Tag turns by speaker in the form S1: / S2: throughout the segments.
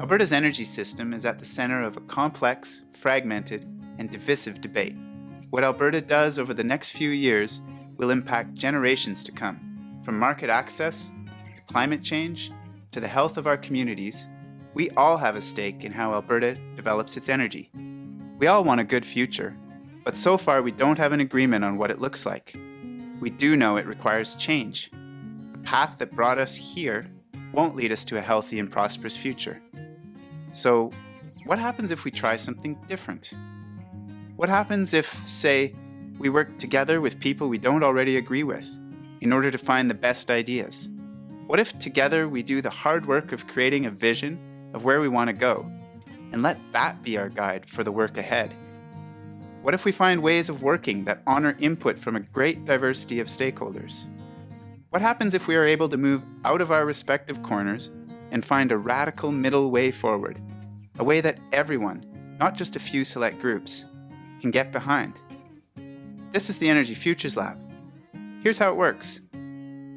S1: Alberta's energy system is at the center of a complex, fragmented, and divisive debate. What Alberta does over the next few years will impact generations to come. From market access, to climate change, to the health of our communities, we all have a stake in how Alberta develops its energy. We all want a good future, but so far we don't have an agreement on what it looks like. We do know it requires change. The path that brought us here won't lead us to a healthy and prosperous future. So, what happens if we try something different? What happens if, say, we work together with people we don't already agree with in order to find the best ideas? What if together we do the hard work of creating a vision of where we want to go and let that be our guide for the work ahead? What if we find ways of working that honor input from a great diversity of stakeholders? What happens if we are able to move out of our respective corners and find a radical middle way forward, a way that everyone, not just a few select groups, can get behind? This is the Energy Futures Lab. Here's how it works.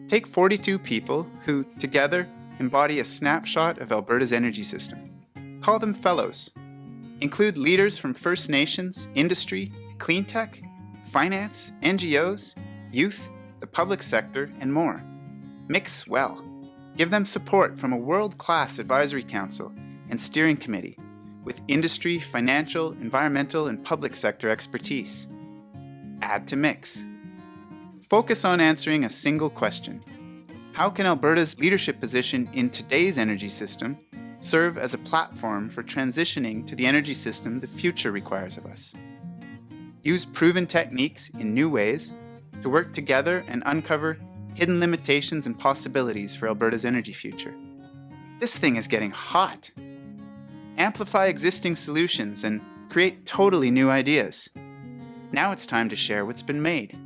S1: Take 42 people who, together, embody a snapshot of Alberta's energy system. Call them fellows. Include leaders from First Nations, industry, clean tech, finance, NGOs, youth, the public sector, and more. Mix well. Give them support from a world-class advisory council and steering committee with industry, financial, environmental, and public sector expertise. Add to mix. Focus on answering a single question. How can Alberta's leadership position in today's energy system serve as a platform for transitioning to the energy system the future requires of us? Use proven techniques in new ways to work together and uncover hidden limitations and possibilities for Alberta's energy future. This thing is getting hot. Amplify existing solutions and create totally new ideas. Now it's time to share what's been made.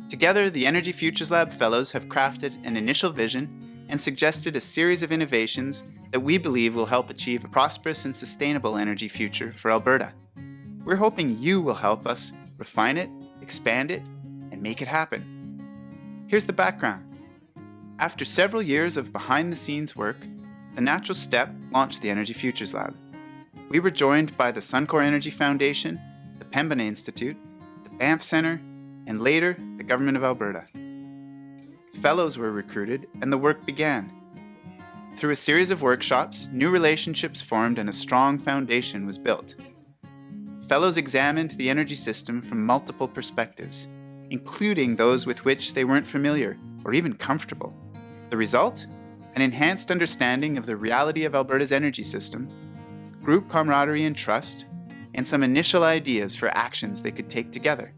S1: Together, the Energy Futures Lab Fellows have crafted an initial vision and suggested a series of innovations that we believe will help achieve a prosperous and sustainable energy future for Alberta. We're hoping you will help us refine it, expand it, and make it happen. Here's the background. After several years of behind-the-scenes work, the natural step launched the Energy Futures Lab. We were joined by the Suncor Energy Foundation, the Pembina Institute, the Banff Centre, and later, the Government of Alberta. Fellows were recruited and the work began. Through a series of workshops, new relationships formed and a strong foundation was built. Fellows examined the energy system from multiple perspectives, including those with which they weren't familiar or even comfortable. The result? An enhanced understanding of the reality of Alberta's energy system, group camaraderie and trust, and some initial ideas for actions they could take together.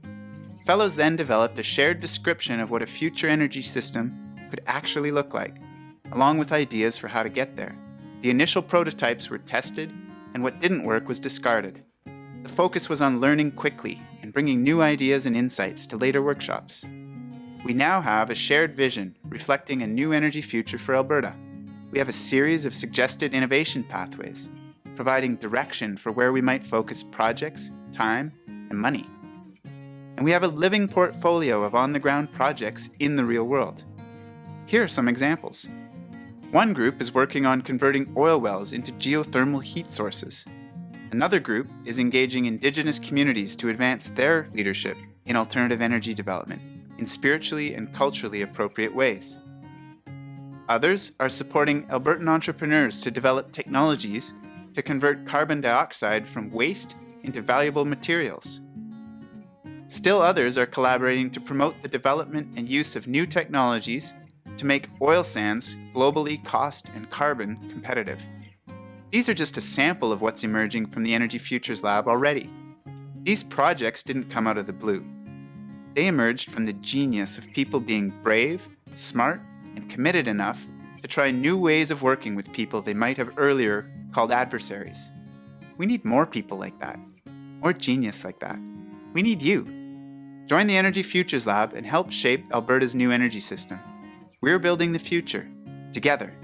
S1: Fellows then developed a shared description of what a future energy system could actually look like, along with ideas for how to get there. The initial prototypes were tested, and what didn't work was discarded. The focus was on learning quickly and bringing new ideas and insights to later workshops. We now have a shared vision reflecting a new energy future for Alberta. We have a series of suggested innovation pathways, providing direction for where we might focus projects, time, and money. And we have a living portfolio of on-the-ground projects in the real world. Here are some examples. One group is working on converting oil wells into geothermal heat sources. Another group is engaging Indigenous communities to advance their leadership in alternative energy development in spiritually and culturally appropriate ways. Others are supporting Albertan entrepreneurs to develop technologies to convert carbon dioxide from waste into valuable materials. Still others are collaborating to promote the development and use of new technologies to make oil sands globally cost and carbon competitive. These are just a sample of what's emerging from the Energy Futures Lab already. These projects didn't come out of the blue. They emerged from the genius of people being brave, smart, and committed enough to try new ways of working with people they might have earlier called adversaries. We need more people like that, more genius like that. We need you. Join the Energy Futures Lab and help shape Alberta's new energy system. We're building the future, together.